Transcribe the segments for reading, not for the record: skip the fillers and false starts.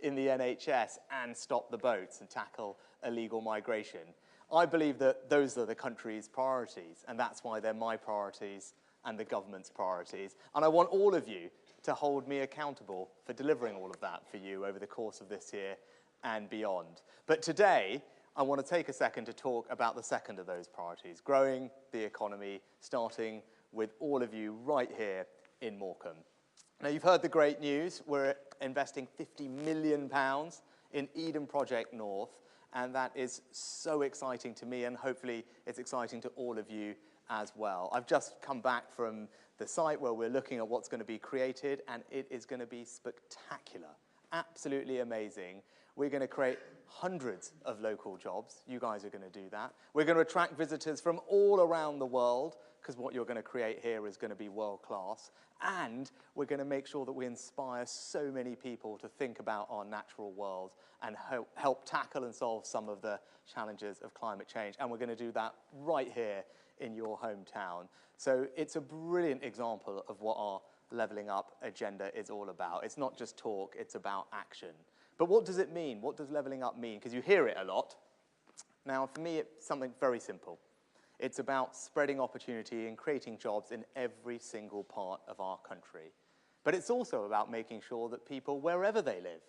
in the NHS and stop the boats and tackle illegal migration. I believe that those are the country's priorities, and that's why they're my priorities and the government's priorities. And I want all of you to hold me accountable for delivering all of that for you over the course of this year and beyond. But today, I want to take a second to talk about the second of those priorities, growing the economy, starting with all of you right here in Morecambe. Now, you've heard the great news. We're investing £50 million in Eden Project North, and that is so exciting to me, and hopefully it's exciting to all of you as well. I've just come back from the site where we're looking at what's going to be created, and it is going to be spectacular, absolutely amazing. We're going to create hundreds of local jobs. You guys are going to do that. We're going to attract visitors from all around the world, because what you're going to create here is going to be world class. And we're going to make sure that we inspire so many people to think about our natural world and help tackle and solve some of the challenges of climate change. And we're going to do that right here in your hometown. So it's a brilliant example of what our levelling up agenda is all about. It's not just talk, it's about action. But what does it mean? What does levelling up mean? Because you hear it a lot. Now, for me, it's something very simple. It's about spreading opportunity and creating jobs in every single part of our country. But it's also about making sure that people, wherever they live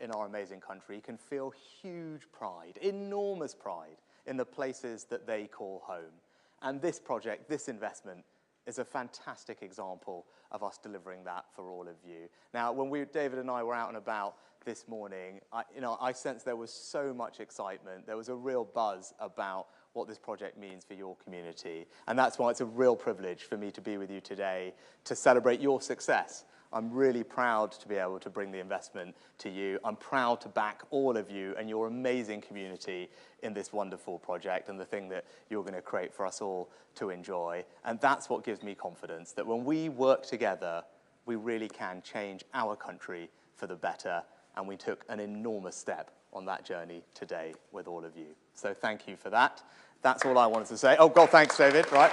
in our amazing country, can feel huge pride, enormous pride, in the places that they call home. And this project, this investment, is a fantastic example of us delivering that for all of you. Now, when David and I were out and about this morning, I sensed there was so much excitement. There was a real buzz about what this project means for your community. And that's why it's a real privilege for me to be with you today to celebrate your success. I'm really proud to be able to bring the investment to you. I'm proud to back all of you and your amazing community in this wonderful project and the thing that you're going to create for us all to enjoy. And that's what gives me confidence, that when we work together, we really can change our country for the better. And we took an enormous step on that journey today with all of you. So thank you for that. That's all I wanted to say. Oh, God, thanks, David. Right.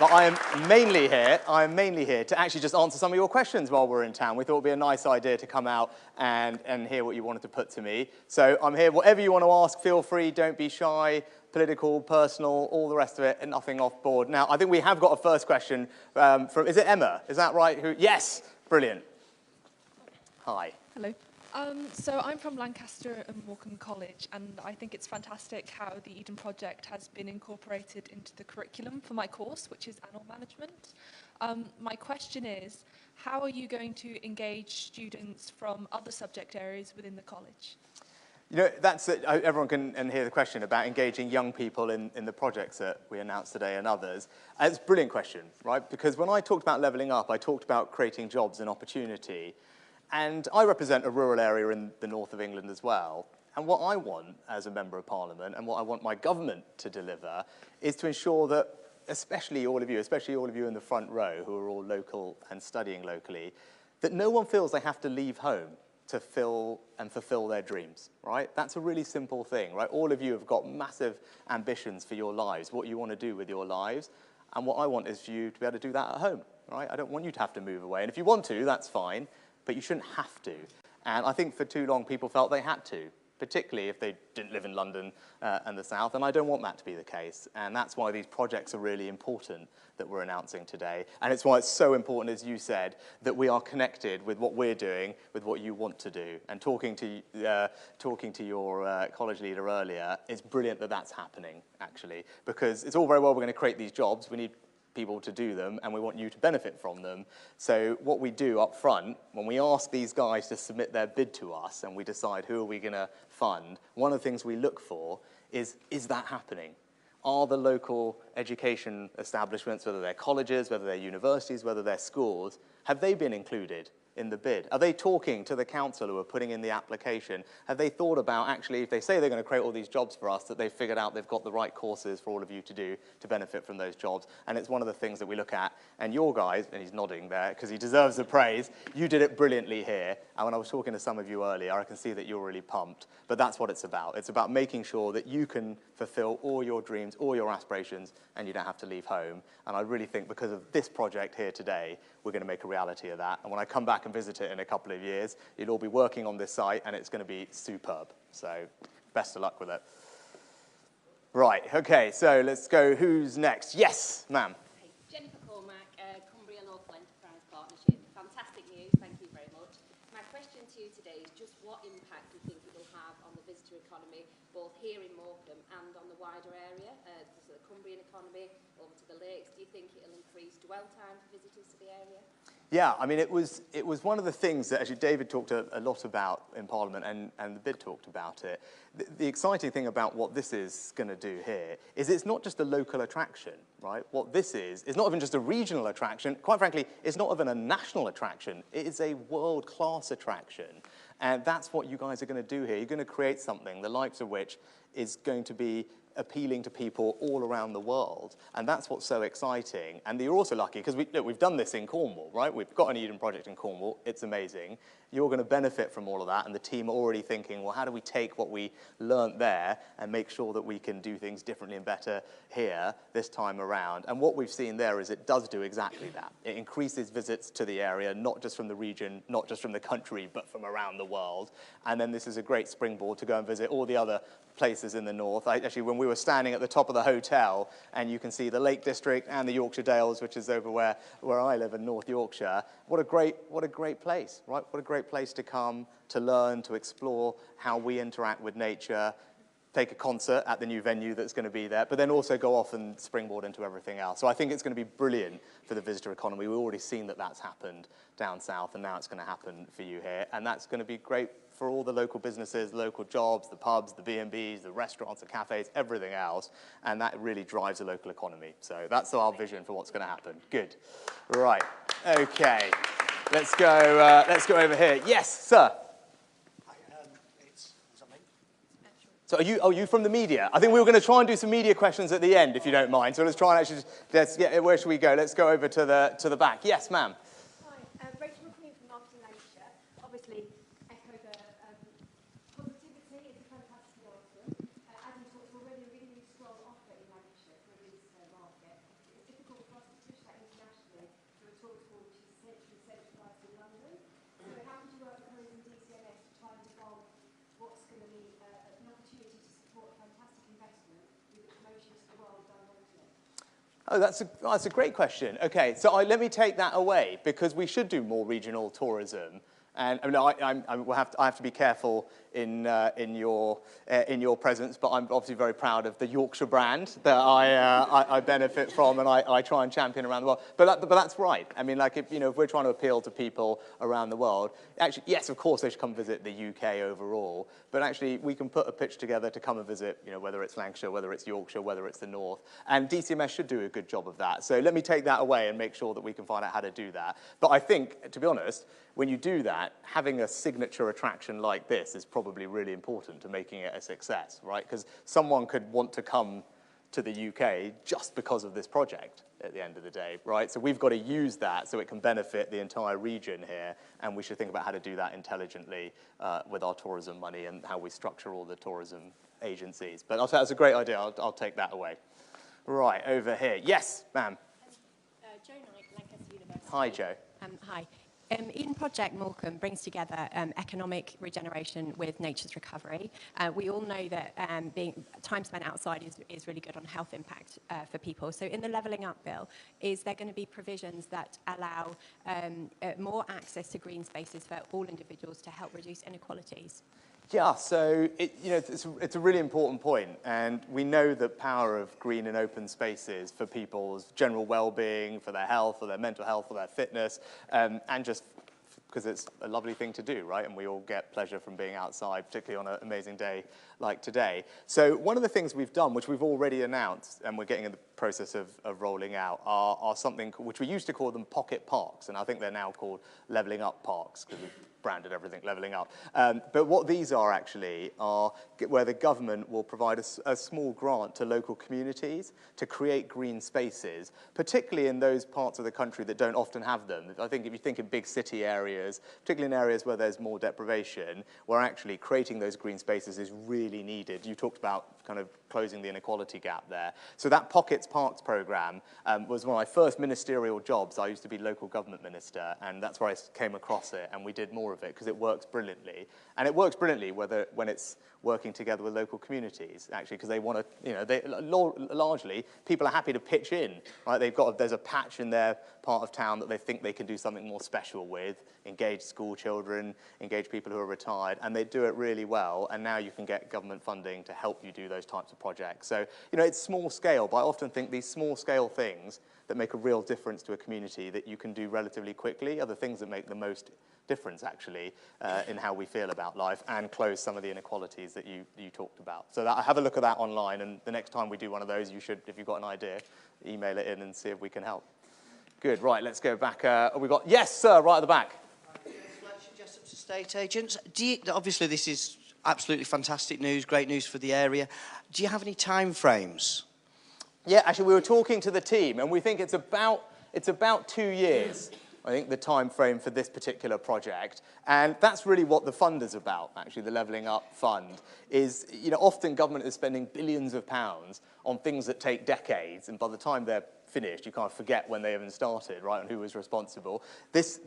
But I am mainly here to actually just answer some of your questions while we're in town. We thought it would be a nice idea to come out and hear what you wanted to put to me. So I'm here. Whatever you want to ask, feel free. Don't be shy. Political, personal, all the rest of it, and nothing off board. Now, I think we have got a first question from, is it Emma? Is that right? Yes. Brilliant. Hi. Hello. So I'm from Lancaster and Morecambe College, and I think it's fantastic how the Eden Project has been incorporated into the curriculum for my course, which is annual management. My question is, how are you going to engage students from other subject areas within the college? You know, that's it. Everyone can hear the question about engaging young people in the projects that we announced today and others. It's a brilliant question, right? Because when I talked about levelling up, I talked about creating jobs and opportunity. And I represent a rural area in the north of England as well. And what I want as a Member of Parliament and what I want my government to deliver is to ensure that, especially all of you in the front row who are all local and studying locally, that no one feels they have to leave home to fulfill their dreams, right? That's a really simple thing, right? All of you have got massive ambitions for your lives, what you want to do with your lives. And what I want is for you to be able to do that at home, right? I don't want you to have to move away. And if you want to, that's fine. But you shouldn't have to. And I think for too long people felt they had to, particularly if they didn't live in London and the South, and I don't want that to be the case. And that's why these projects are really important that we're announcing today. And it's why it's so important, as you said, that we are connected with what we're doing, with what you want to do. And talking to your college leader earlier, it's brilliant that that's happening, actually, because it's all very well we're going to create these jobs. We need people to do them, and we want you to benefit from them. So what we do up front, when we ask these guys to submit their bid to us and we decide who are we going to fund, one of the things we look for is that happening? Are the local education establishments, whether they're colleges, whether they're universities, whether they're schools, have they been included in the bid? Are they talking to the council who are putting in the application? Have they thought about, actually, if they say they're going to create all these jobs for us, that they've figured out they've got the right courses for all of you to do to benefit from those jobs? And it's one of the things that we look at. And your guys, and he's nodding there because he deserves the praise, you did it brilliantly here. And when I was talking to some of you earlier, I can see that you're really pumped. But that's what it's about. It's about making sure that you can fulfill all your dreams, all your aspirations, and you don't have to leave home. And I really think because of this project here today, we're going to make a reality of that. And when I come back and visit it in a couple of years, you'll all be working on this site, and it's going to be superb. So best of luck with it. Right, okay, so let's go. Who's next? Yes, ma'am. Jennifer Cormack, Cumbria Local Enterprise Partnership. Fantastic news, thank you very much. My question to you today is just what impact do you think it will have on the visitor economy, both here in Morecambe and on the wider area, the Cumbrian economy, over to the lakes? Do you think it will increase dwell time for visitors to the area? Yeah, I mean, it was one of the things that actually David talked a lot about in Parliament, and the bid talked about it. The exciting thing about what this is going to do here is it's not just a local attraction, right? What this is not even just a regional attraction. Quite frankly, it's not even a national attraction. It is a world-class attraction. And that's what you guys are going to do here. You're going to create something, the likes of which is going to be appealing to people all around the world. And that's what's so exciting. And you're also lucky, because we've done this in Cornwall, right? We've got an Eden project in Cornwall. It's amazing. You're going to benefit from all of that. And the team are already thinking, well, how do we take what we learnt there and make sure that we can do things differently and better here this time around? And what we've seen there is it does do exactly that. It increases visits to the area, not just from the region, not just from the country, but from around the world. And then this is a great springboard to go and visit all the other places in the north. Actually, when we were standing at the top of the hotel, and you can see the Lake District and the Yorkshire Dales, which is over where I live in North Yorkshire, what a great place, right? What a great place to come, to learn, to explore how we interact with nature, take a concert at the new venue that's going to be there, but then also go off and springboard into everything else. So I think it's going to be brilliant for the visitor economy. We've already seen that that's happened down south, and now it's going to happen for you here, and that's going to be great for all the local businesses, local jobs, the pubs, the B&Bs, the restaurants, the cafes, everything else, and that really drives the local economy. So that's our vision for what's going to happen. Good. Right. Okay. Let's go over here. Yes, sir. So are you from the media? I think we were going to try and do some media questions at the end, if you don't mind. So let's try and actually where should we go? Let's go over to the back. Yes, ma'am. Hi, Rachel McQueen from Lancashire. Obviously, echo the positivity. It's a fantastic item. As you talked, already a really, really strong offer in Lancashire for the visitor market. It's difficult for us to push that internationally for a tour tool which is essentially centralised in London. So how could you work with Horizon DCMS to try and develop what's going to be an opportunity to support a fantastic investment with the promotion to the world done locally? Oh, that's a great question. Okay, so let me take that away, because we should do more regional tourism. And I mean, I have to be careful in your presence, but I'm obviously very proud of the Yorkshire brand that I benefit from, and I try and champion around the world. But that's right. I mean, like if we're trying to appeal to people around the world, actually, yes, of course they should come visit the UK overall. But actually, we can put a pitch together to come and visit, whether it's Lancashire, whether it's Yorkshire, whether it's the North, and DCMS should do a good job of that. So let me take that away and make sure that we can find out how to do that. But I think, to be honest, when you do that, having a signature attraction like this is probably really important to making it a success, right? Because someone could want to come to the UK just because of this project at the end of the day, right? So we've got to use that so it can benefit the entire region here, and we should think about how to do that intelligently with our tourism money and how we structure all the tourism agencies. But I'll say that's a great idea. I'll take that away. Right, over here. Yes, ma'am. Jo Knight, Lancaster University. Hi, Jo. Hi. Eden Project Morecambe brings together economic regeneration with nature's recovery. We all know that time spent outside is really good on health impact for people. So in the Levelling Up Bill, is there going to be provisions that allow more access to green spaces for all individuals to help reduce inequalities? Yeah, so it's a really important point, and we know the power of green and open spaces for people's general well-being, for their health, for their mental health, for their fitness, and just because it's a lovely thing to do, right? And we all get pleasure from being outside, particularly on an amazing day like today. So one of the things we've done, which we've already announced, and we're getting in the process of rolling out, are something which we used to call them pocket parks, and I think they're now called Levelling Up Parks, because we've branded everything Levelling Up. But what these are actually are where the government will provide a small grant to local communities to create green spaces, particularly in those parts of the country that don't often have them. I think if you think in big city areas, particularly in areas where there's more deprivation, where actually creating those green spaces is really needed. You talked about kind of closing the inequality gap there. So that pockets Parks programme was one of my first ministerial jobs. I used to be local government minister, and that's where I came across it, and we did more of it because it works brilliantly. And it works brilliantly when it's working together with local communities, actually, because they want to, you know, largely, people are happy to pitch in, right? There's a patch in their part of town that they think they can do something more special with, engage school children, engage people who are retired, and they do it really well, and now you can get government funding to help you do those types of projects. So, you know, it's small scale, but I often think these small scale things that make a real difference to a community that you can do relatively quickly are the things that make the most difference, actually, in how we feel about life and close some of the inequalities that you talked about. So have a look at that online, and the next time we do one of those, you should, if you've got an idea, email it in and see if we can help. Good, right, let's go back. We've got, yes, sir, right at the back. Jessup's estate agents. Obviously, this is absolutely fantastic news, great news for the area. Do you have any time frames? Yeah, actually, we were talking to the team, and we think it's about 2 years, I think, the time frame for this particular project. And that's really what the fund is about, actually, the Levelling Up Fund, is, you know, often government is spending billions of pounds on things that take decades, and by the time they're finished, you can't forget when they even started, right, and who was responsible. This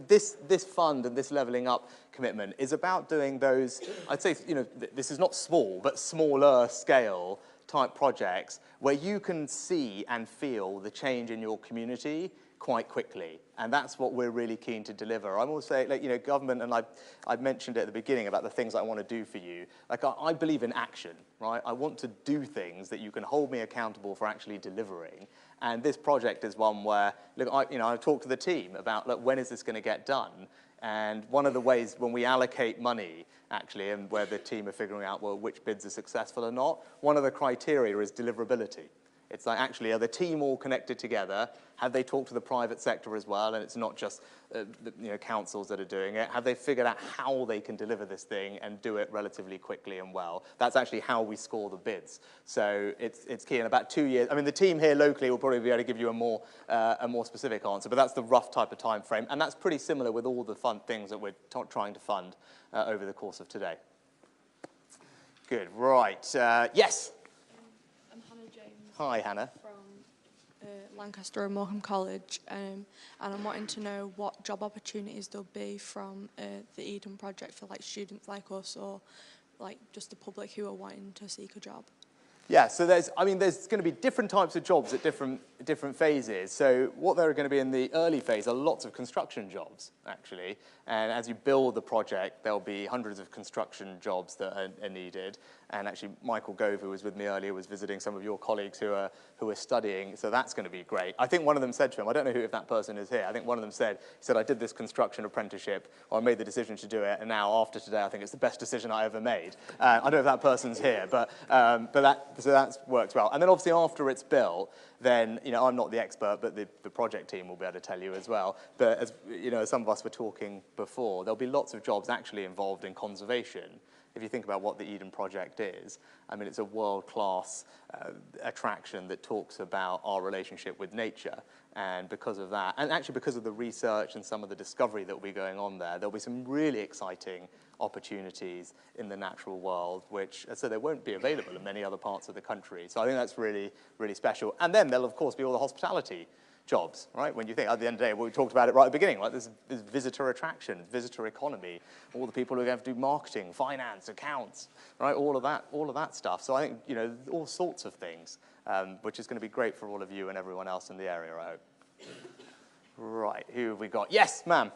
fund and this Levelling Up commitment is about doing those, I'd say, you know, this is not small, but smaller scale type projects where you can see and feel the change in your community quite quickly, and that's what we're really keen to deliver. I'm also, like, you know, government, and I mentioned it at the beginning about the things I want to do for you. Like, I believe in action, right? I want to do things that you can hold me accountable for actually delivering, and this project is one where, look, I've talked to the team about, look, when is this going to get done? And one of the ways when we allocate money, actually, and where the team are figuring out, well, which bids are successful or not, one of the criteria is deliverability. It's like, actually, are the team all connected together? Have they talked to the private sector as well? And it's not just councils that are doing it. Have they figured out how they can deliver this thing and do it relatively quickly and well? That's actually how we score the bids. So it's key. In about 2 years, I mean, the team here locally will probably be able to give you a more specific answer, but that's the rough type of time frame. And that's pretty similar with all the fun things that we're trying to fund over the course of today. Good. Right. Yes. I'm Hannah James. Hi, Hannah. From Lancaster and Morecambe College, and I'm wanting to know what job opportunities there'll be from the Eden project for like students like us, or like just the public who are wanting to seek a job. Yeah, so there's going to be different types of jobs at different phases. So what there are going to be in the early phase are lots of construction jobs, actually. And as you build the project, there'll be hundreds of construction jobs that are needed. And actually, Michael Gove, who was with me earlier, was visiting some of your colleagues who are studying. So that's going to be great. I think one of them said to him, I don't know if that person is here. I think one of them said, I did this construction apprenticeship, or I made the decision to do it, and now after today, I think it's the best decision I ever made. I don't know if that person's here, but that works well. And then obviously after it's built, then, you know, I'm not the expert, but the project team will be able to tell you as well. But as you know, some of us were talking before, there'll be lots of jobs actually involved in conservation. If you think about what the Eden Project is, I mean, it's a world-class attraction that talks about our relationship with nature. And because of that, and actually because of the research and some of the discovery that will be going on there, there'll be some really exciting opportunities in the natural world, which, as I said, they won't be available in many other parts of the country. So I think that's really, really special. And then there'll, of course, be all the hospitality jobs, right? When you think, at the end of the day, we talked about it right at the beginning, right? There's visitor attraction, visitor economy, all the people who are going to have to do marketing, finance, accounts, right? All of that stuff. So I think, you know, all sorts of things, which is going to be great for all of you and everyone else in the area, I hope. Right, who have we got? Yes, ma'am.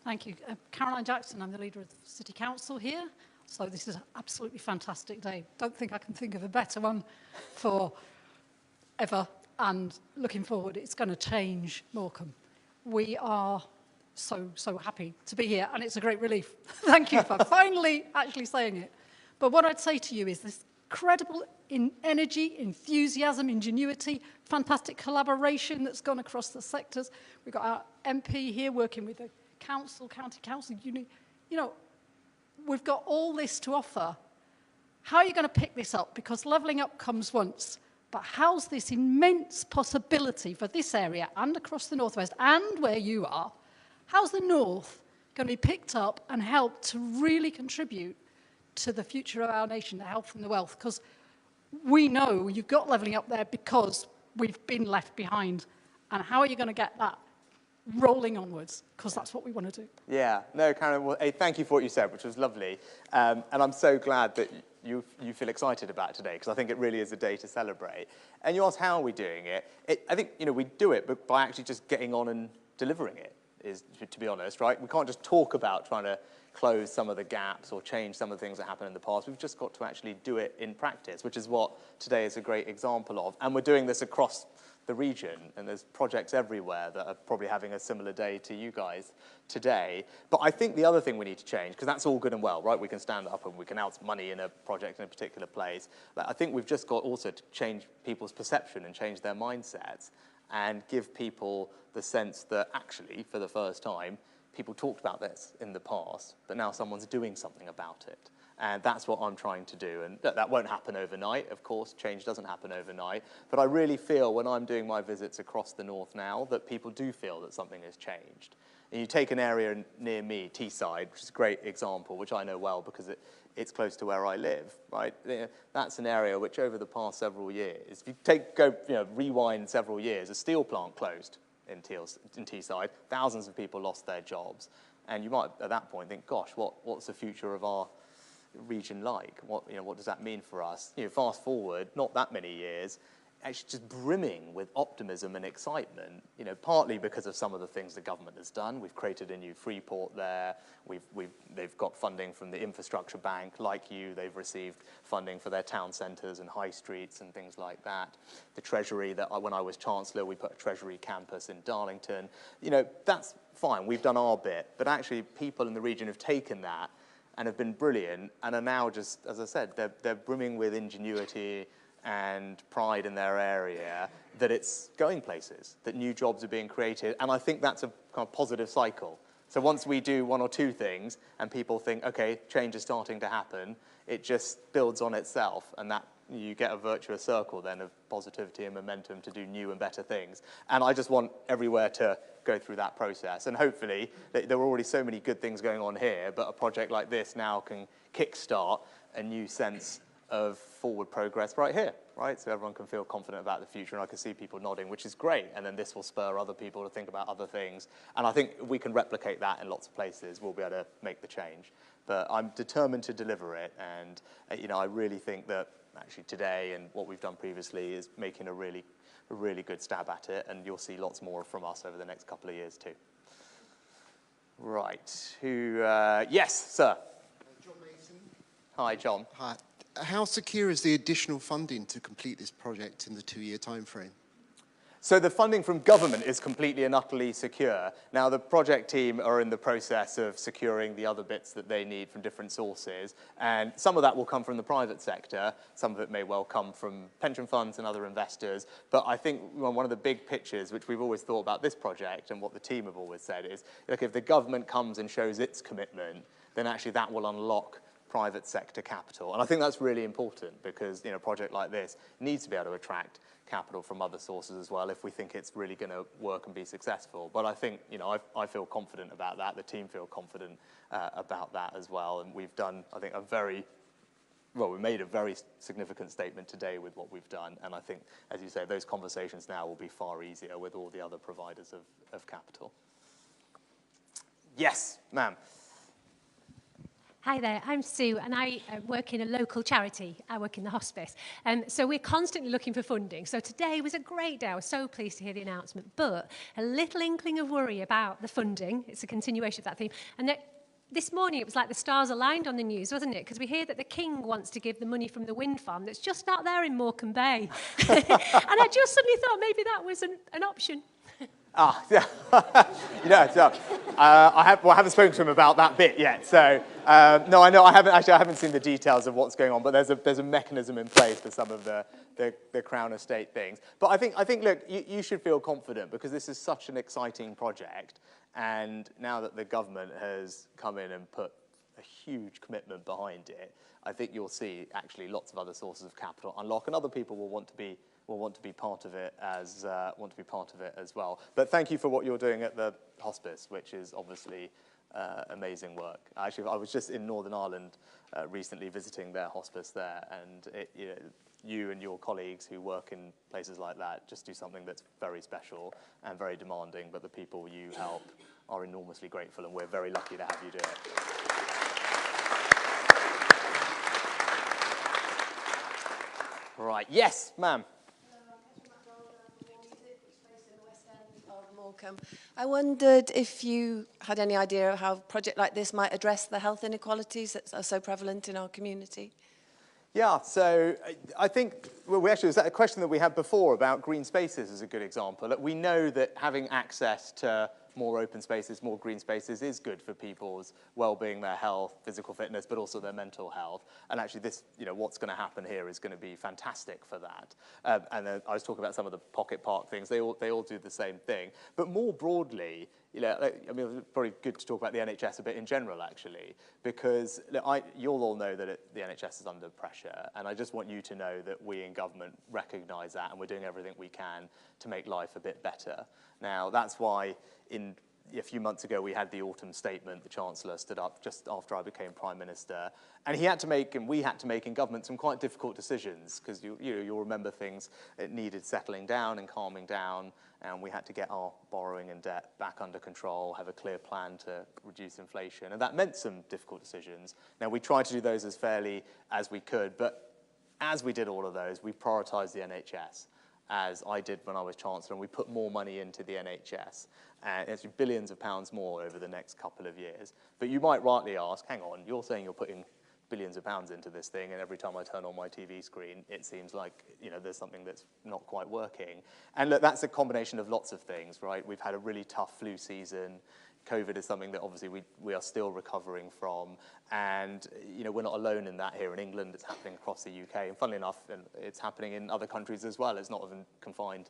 Thank you. Caroline Jackson, I'm the leader of the City Council here. So this is an absolutely fantastic day. Don't think I can think of a better one for ever. And looking forward, it's going to change Morecambe. We are so happy to be here, and it's a great relief. Thank you for finally actually saying it. But what I'd say to you is this incredible energy, enthusiasm, ingenuity, fantastic collaboration that's gone across the sectors. We've got our MP here working with the council, county council, you know, we've got all this to offer. How are you going to pick this up? Because levelling up comes once, but how's this immense possibility for this area and across the northwest and where you are? How's the north going to be picked up and helped to really contribute to the future of our nation, the health and the wealth? Because we know you've got levelling up there because we've been left behind. And how are you going to get that rolling onwards? Because that's what we want to do. Yeah, no, Karen, well, hey, thank you for what you said, which was lovely. And I'm so glad that you feel excited about today, because I think it really is a day to celebrate. And you ask, how are we doing it? I think, we do it but by actually just getting on and delivering it, is, to be honest, right? We can't just talk about trying to close some of the gaps or change some of the things that happened in the past. We've just got to actually do it in practice, which is what today is a great example of. And we're doing this across the region, and there's projects everywhere that are probably having a similar day to you guys today. But I think the other thing we need to change, because that's all good and well, right? We can stand up and we can announce money in a project in a particular place. But I think we've just got also to change people's perception and change their mindsets and give people the sense that actually, for the first time, people talked about this in the past, but now someone's doing something about it. And that's what I'm trying to do. And that won't happen overnight, of course. Change doesn't happen overnight. But I really feel when I'm doing my visits across the north now that people do feel that something has changed. And you take an area near me, Teesside, which is a great example, which I know well because it's close to where I live, right? That's an area which over the past several years, if you rewind several years, a steel plant closed in Teesside. Thousands of people lost their jobs. And you might, at that point, think, gosh, what's the future of our region like? What does that mean for us? Fast forward, not that many years, actually just brimming with optimism and excitement, partly because of some of the things the government has done. We've created a new free port there. They've got funding from the infrastructure bank. Like they've received funding for their town centres and high streets and things like that. The Treasury, when I was Chancellor, we put a Treasury campus in Darlington. That's fine. We've done our bit. But actually, people in the region have taken that and have been brilliant, and are now just, as I said, they're brimming with ingenuity and pride in their area, that it's going places, that new jobs are being created, and I think that's a kind of positive cycle. So once we do one or two things, and people think, okay, change is starting to happen, it just builds on itself, and that you get a virtuous circle then of positivity and momentum to do new and better things. And I just want everywhere to go through that process. And hopefully, there are already so many good things going on here, but a project like this now can kickstart a new sense of forward progress right here, right? So everyone can feel confident about the future, and I can see people nodding, which is great. And then this will spur other people to think about other things. And I think if we can replicate that in lots of places, we'll be able to make the change. But I'm determined to deliver it, and I really think that actually today and what we've done previously is making a really good stab at it, and you'll see lots more from us over the next couple of years too. Right, yes, sir. John Mason. Hi, John. Hi. How secure is the additional funding to complete this project in the 2-year time frame? So the funding from government is completely and utterly secure. Now, the project team are in the process of securing the other bits that they need from different sources, and some of that will come from the private sector, some of it may well come from pension funds and other investors, but I think one of the big pictures, which we've always thought about this project and what the team have always said is, look, if the government comes and shows its commitment, then actually that will unlock private sector capital. And I think that's really important because a project like this needs to be able to attract capital from other sources as well if we think it's really going to work and be successful. But I think, I feel confident about that. The team feel confident about that as well. And we've done, I think, we made a very significant statement today with what we've done. And I think, as you say, those conversations now will be far easier with all the other providers of capital. Yes, ma'am. Hi there, I'm Sue, and I work in a local charity. I work in the hospice. So we're constantly looking for funding. So today was a great day. I was so pleased to hear the announcement, but a little inkling of worry about the funding. It's a continuation of that theme. And this morning, it was like the stars aligned on the news, wasn't it? Because we hear that the King wants to give the money from the wind farm that's just out there in Morecambe Bay. And I just suddenly thought maybe that was an option. Yeah. I haven't spoken to him about that bit yet. So no, I know I haven't seen the details of what's going on, but there's a mechanism in place for some of the Crown Estate things. But I think look, you should feel confident because this is such an exciting project, and now that the government has come in and put a huge commitment behind it, I think you'll see actually lots of other sources of capital unlock, and other people will want to be part of it as well. But thank you for what you're doing at the hospice, which is obviously amazing work. Actually, I was just in Northern Ireland recently visiting their hospice there, and you and your colleagues who work in places like that just do something that's very special and very demanding, but the people you help are enormously grateful, and we're very lucky to have you do it. Right, yes, ma'am. I wondered if you had any idea of how a project like this might address the health inequalities that are so prevalent in our community. Yeah, so I think, well, was that a question that we had before about green spaces is a good example. We know that having access to more open spaces, more green spaces is good for people's well-being, their health, physical fitness, but also their mental health. And actually this, what's going to happen here is going to be fantastic for that. And then I was talking about some of the pocket park things. They all do the same thing. But more broadly, it's probably good to talk about the NHS a bit in general, actually, because you'll all know that the NHS is under pressure, and I just want you to know that we in government recognise that, and we're doing everything we can to make life a bit better. Now, that's why a few months ago we had the autumn statement. The Chancellor stood up just after I became Prime Minister, and he had to make, and we had to make in government, some quite difficult decisions, because you'll remember things that needed settling down and calming down, and we had to get our borrowing and debt back under control, have a clear plan to reduce inflation, and that meant some difficult decisions. Now, we tried to do those as fairly as we could, but as we did all of those, we prioritised the NHS, as I did when I was Chancellor, and we put more money into the NHS, and it's billions of pounds more over the next couple of years. But you might rightly ask, hang on, you're saying you're putting billions of pounds into this thing, and every time I turn on my TV screen, it seems like there's something that's not quite working. And look, that's a combination of lots of things, right? We've had a really tough flu season. COVID is something that obviously we are still recovering from, and we're not alone in that here in England. It's happening across the UK, and funnily enough, it's happening in other countries as well. It's not even confined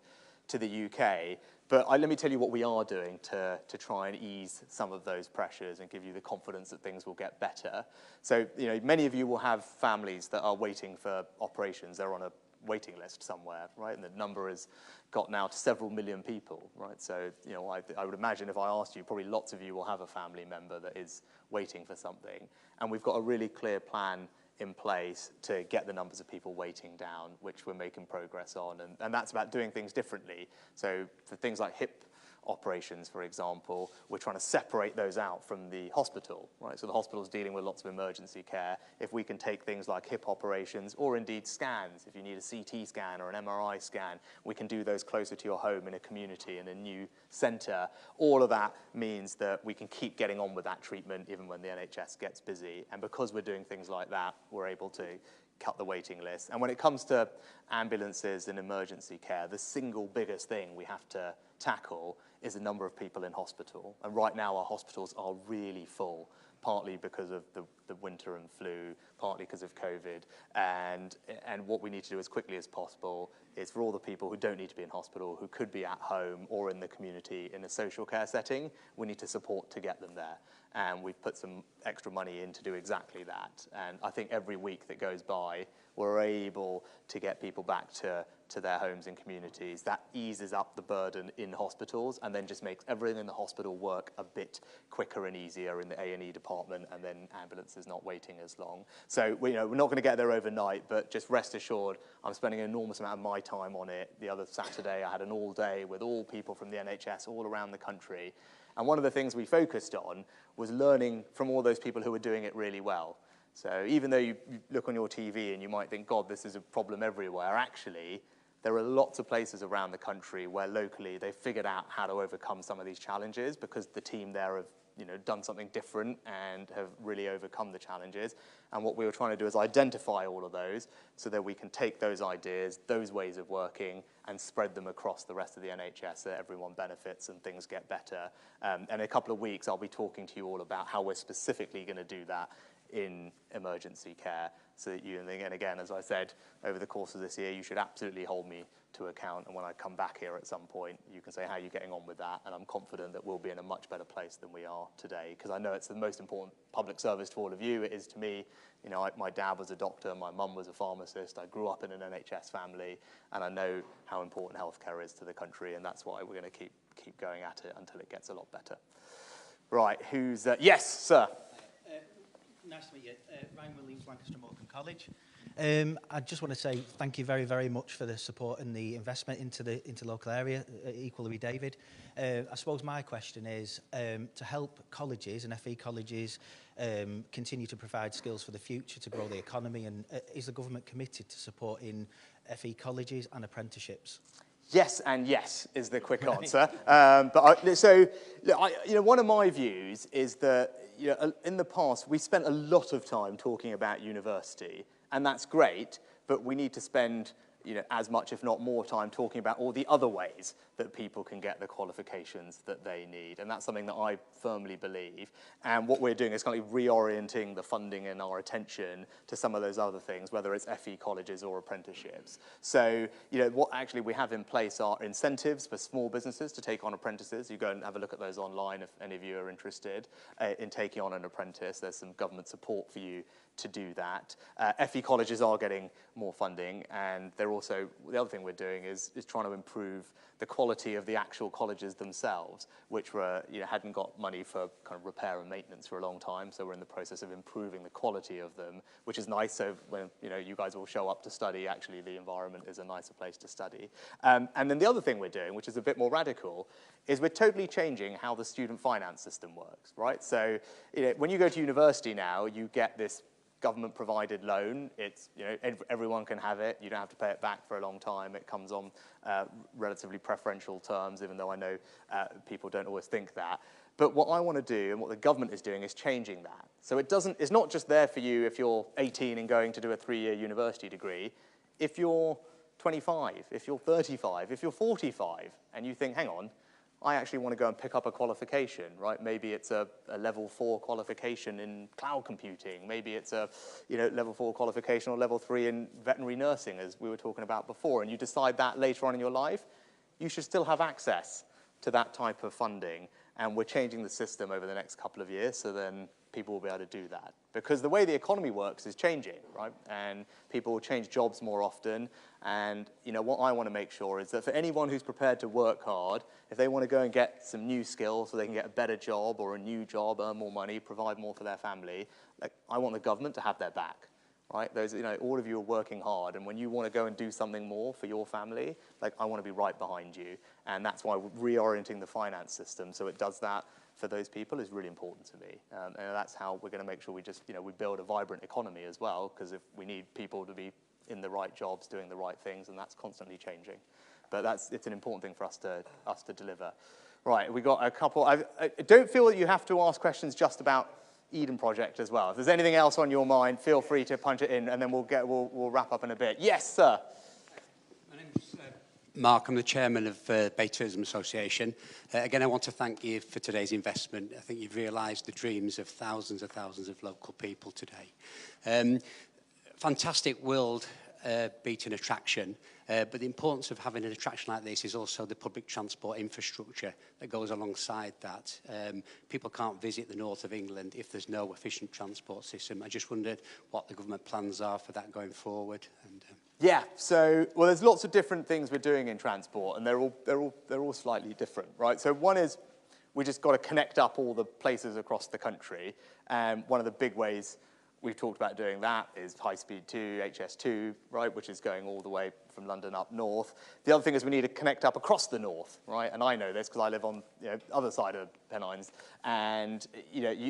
to the UK. But let me tell you what we are doing to try and ease some of those pressures and give you the confidence that things will get better. So many of you will have families that are waiting for operations. They're on a waiting list somewhere, right? And the number has got now to several million people, right? So, I would imagine if I asked you, probably lots of you will have a family member that is waiting for something. And we've got a really clear plan in place to get the numbers of people waiting down, which we're making progress on. And that's about doing things differently. So for things like hip operations, for example, we're trying to separate those out from the hospital, right? So the hospital's dealing with lots of emergency care. If we can take things like hip operations, or indeed scans, if you need a CT scan or an MRI scan, we can do those closer to your home in a community, in a new centre. All of that means that we can keep getting on with that treatment even when the NHS gets busy. And because we're doing things like that, we're able to cut the waiting list. And when it comes to ambulances and emergency care, the single biggest thing we have to tackle is the number of people in hospital. And right now our hospitals are really full, partly because of the winter and flu, partly because of COVID. And what we need to do as quickly as possible is for all the people who don't need to be in hospital, who could be at home or in the community in a social care setting, we need to support to get them there. And we've put some extra money in to do exactly that. And I think every week that goes by, we're able to get people back to their homes and communities. That eases up the burden in hospitals and then just makes everything in the hospital work a bit quicker and easier in the A&E department, and then ambulances not waiting as long. So we're not going to get there overnight, but just rest assured, I'm spending an enormous amount of my time on it. The other Saturday, I had an all day with all people from the NHS all around the country. And one of the things we focused on was learning from all those people who were doing it really well. So even though you look on your TV and you might think, God, this is a problem everywhere, actually, there are lots of places around the country where locally they've figured out how to overcome some of these challenges because the team there have done something different and have really overcome the challenges. And what we were trying to do is identify all of those so that we can take those ideas, those ways of working, and spread them across the rest of the NHS so that everyone benefits and things get better. And in a couple of weeks, I'll be talking to you all about how we're specifically going to do that in emergency care, so that you, and again, as I said, over the course of this year, you should absolutely hold me to account, and when I come back here at some point, you can say how you're getting on with that, and I'm confident that we'll be in a much better place than we are today, because I know it's the most important public service to all of you. It is to me. My dad was a doctor, my mum was a pharmacist, I grew up in an NHS family, and I know how important healthcare is to the country, and that's why we're going to keep going at it until it gets a lot better. Right, who's... yes, sir. Nice to meet you. Ryan Williams, Lancaster Morecambe College. I just want to say thank you very, very much for the support and the investment into the local area, equally with David. I suppose my question is to help colleges and FE colleges continue to provide skills for the future to grow the economy, and is the government committed to supporting FE colleges and apprenticeships? Yes and yes is the quick answer. One of my views is that in the past we spent a lot of time talking about university, and that's great, but we need to spend as much, if not more, time talking about all the other ways that people can get the qualifications that they need. And that's something that I firmly believe. And what we're doing is kind of reorienting the funding and our attention to some of those other things, whether it's FE colleges or apprenticeships. So, what actually we have in place are incentives for small businesses to take on apprentices. You go and have a look at those online if any of you are interested in taking on an apprentice. There's some government support for you to do that. FE colleges are getting more funding, and they're also, the other thing we're doing is trying to improve the quality of the actual colleges themselves, which were, hadn't got money for kind of repair and maintenance for a long time, so we're in the process of improving the quality of them, which is nice, so when, you guys all show up to study, actually the environment is a nicer place to study. And then the other thing we're doing, which is a bit more radical, is we're totally changing how the student finance system works, right? So, when you go to university now, you get this government-provided loan. It's, everyone can have it. You don't have to pay it back for a long time. It comes on relatively preferential terms, even though I know people don't always think that. But what I want to do, and what the government is doing, is changing that. So it's not just there for you if you're 18 and going to do a 3-year university degree. If you're 25, if you're 35, if you're 45, and you think, hang on, I actually want to go and pick up a qualification, right? Maybe it's a level 4 qualification in cloud computing. Maybe it's a level 4 qualification or level 3 in veterinary nursing, as we were talking about before, and you decide that later on in your life, you should still have access to that type of funding. And we're changing the system over the next couple of years, so then people will be able to do that. Because the way the economy works is changing, right? And people will change jobs more often. And what I want to make sure is that for anyone who's prepared to work hard, if they want to go and get some new skills so they can get a better job or a new job, earn more money, provide more for their family, I want the government to have their back. Right? Those, all of you are working hard, and when you want to go and do something more for your family, I want to be right behind you. And that's why reorienting the finance system so it does that for those people is really important to me. And that's how we're going to make sure we just, we build a vibrant economy as well, because if we need people to be in the right jobs, doing the right things, and that's constantly changing. But it's an important thing for us to deliver. Right, we got a couple. I don't feel that you have to ask questions just about Eden Project as well. If there's anything else on your mind, feel free to punch it in, and then we'll wrap up in a bit. Yes, sir. My name's Mark. I'm the chairman of Bay Tourism Association. Again, I want to thank you for today's investment. I think you've realised the dreams of thousands of local people today. Fantastic world beating attraction. But the importance of having an attraction like this is also the public transport infrastructure that goes alongside that. People can't visit the north of England if there's no efficient transport system. I just wondered what the government plans are for that going forward. And, yeah, so, well, there's lots of different things we're doing in transport, and they're all slightly different, right? So one is we just got to connect up all the places across the country, and one of the big ways we've talked about doing that is High Speed 2, HS2, right, which is going all the way from London up north. The other thing is we need to connect up across the north, right? And I know this because I live on the other side of Pennines. And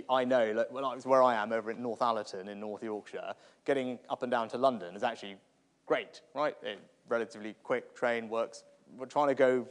I know where I am over at North Allerton in North Yorkshire, getting up and down to London is actually great, right? Relatively quick train works. We're trying to go,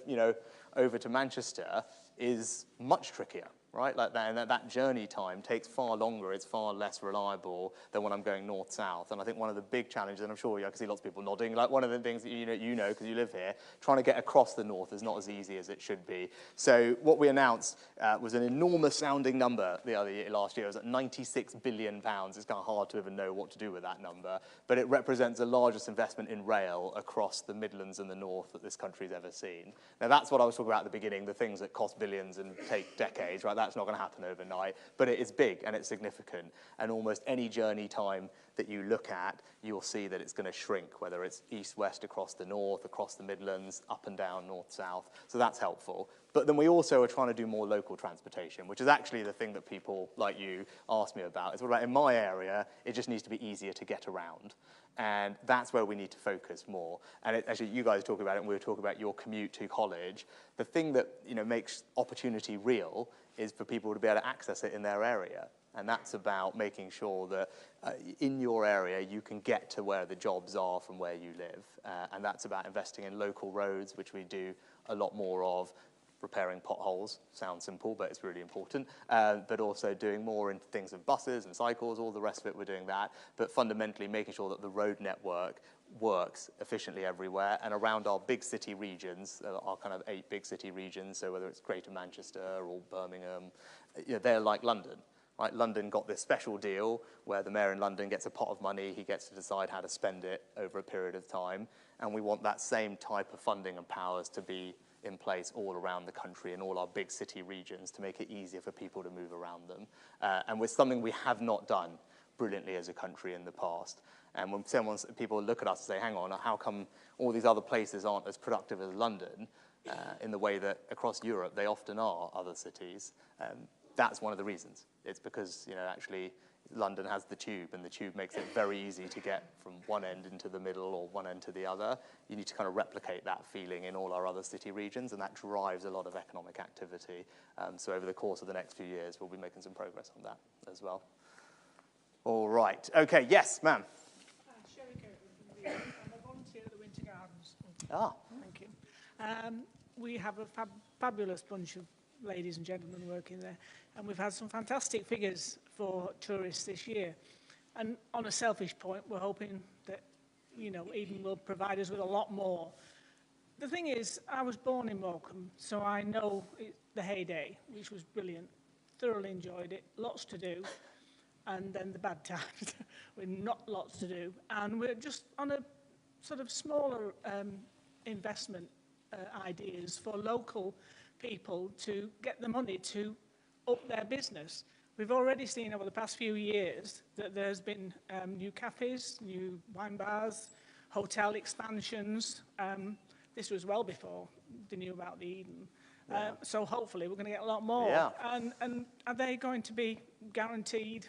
over to Manchester is much trickier. Right, like that, and that journey time takes far longer. It's far less reliable than when I'm going north-south. And I think one of the big challenges, and I'm sure I can see lots of people nodding, like one of the things that you know because you live here, trying to get across the north is not as easy as it should be. So what we announced was an enormous-sounding number last year. It was at £96 billion. It's kind of hard to even know what to do with that number, but it represents the largest investment in rail across the Midlands and the north that this country's ever seen. Now that's what I was talking about at the beginning, the things that cost billions and take decades, right? That's not going to happen overnight, but it is big and it's significant. And almost any journey time that you look at, you'll see that it's going to shrink, whether it's east-west across the north, across the Midlands, up and down, north-south. So that's helpful. But then we also are trying to do more local transportation, which is actually the thing that people like you ask me about. It's all about, in my area, it just needs to be easier to get around. And that's where we need to focus more. And actually, you guys talk about it, and we were talking about your commute to college. The thing that makes opportunity real is for people to be able to access it in their area. And that's about making sure that in your area, you can get to where the jobs are from where you live. And that's about investing in local roads, which we do a lot more of. Repairing potholes sounds simple, but it's really important. But also doing more into things of buses and cycles, all the rest of it, we're doing that. But fundamentally making sure that the road network works efficiently everywhere. And around our big city regions, our kind of 8 big city regions, so whether it's Greater Manchester or Birmingham, they're like London. Right? London got this special deal where the mayor in London gets a pot of money, he gets to decide how to spend it over a period of time. And we want that same type of funding and powers to be in place all around the country in all our big city regions to make it easier for people to move around them. And with something we have not done brilliantly as a country in the past. And when people look at us and say, hang on, how come all these other places aren't as productive as London in the way that across Europe they often are, other cities? That's one of the reasons. It's because, actually London has the tube, and the tube makes it very easy to get from one end into the middle or one end to the other. You need to kind of replicate that feeling in all our other city regions, and that drives a lot of economic activity. So over the course of the next few years, we'll be making some progress on that as well. All right. Okay, yes, ma'am. I'm a volunteer at the Winter Gardens. Ah. Thank you. We have a fabulous bunch of ladies and gentlemen working there, and we've had some fantastic figures for tourists this year. And on a selfish point, we're hoping that, Eden will provide us with a lot more. The thing is, I was born in Morecambe, so I know the heyday, which was brilliant. Thoroughly enjoyed it, lots to do, and then the bad times with not lots to do. And we're just on a sort of smaller investment ideas for local people to get the money to up their business. We've already seen over the past few years that there's been new cafes, new wine bars, hotel expansions. This was well before they knew about the Eden. So hopefully we're going to get a lot more. Yeah. And are they going to be guaranteed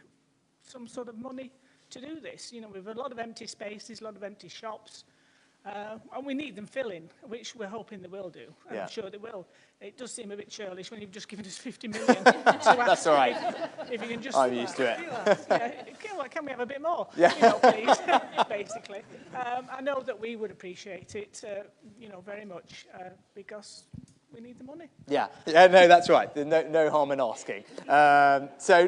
some sort of money to do this? We've a lot of empty spaces, a lot of empty shops. And we need them filling, which we're hoping they will do. I'm sure they will. It does seem a bit churlish when you've just given us 50 million. That's all right. If you can just... I'm used to it. Can we have a bit more? Yeah. Please, basically. I know that we would appreciate it, very much, because we need the money. Yeah, no, that's right. No harm in asking. So,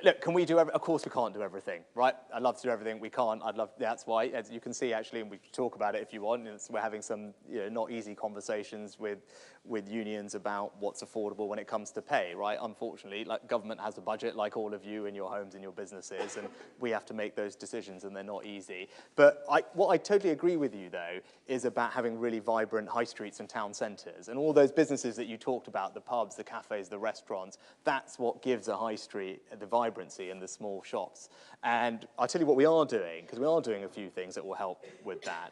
look, can we do of course we can't do everything, right? I'd love to do everything. We can't. That's why, as you can see, actually, and we can talk about it if you want. We're having some not easy conversations with unions about what's affordable when it comes to pay, right? Unfortunately, government has a budget, like all of you in your homes and your businesses, and we have to make those decisions, and they're not easy. But what I totally agree with you, though, is about having really vibrant high streets and town centres, and all those businesses that you talked about, the pubs, the cafes, the restaurants. That's what gives a high street the vibrancy in the small shops. And I'll tell you what we are doing, because we are doing a few things that will help with that.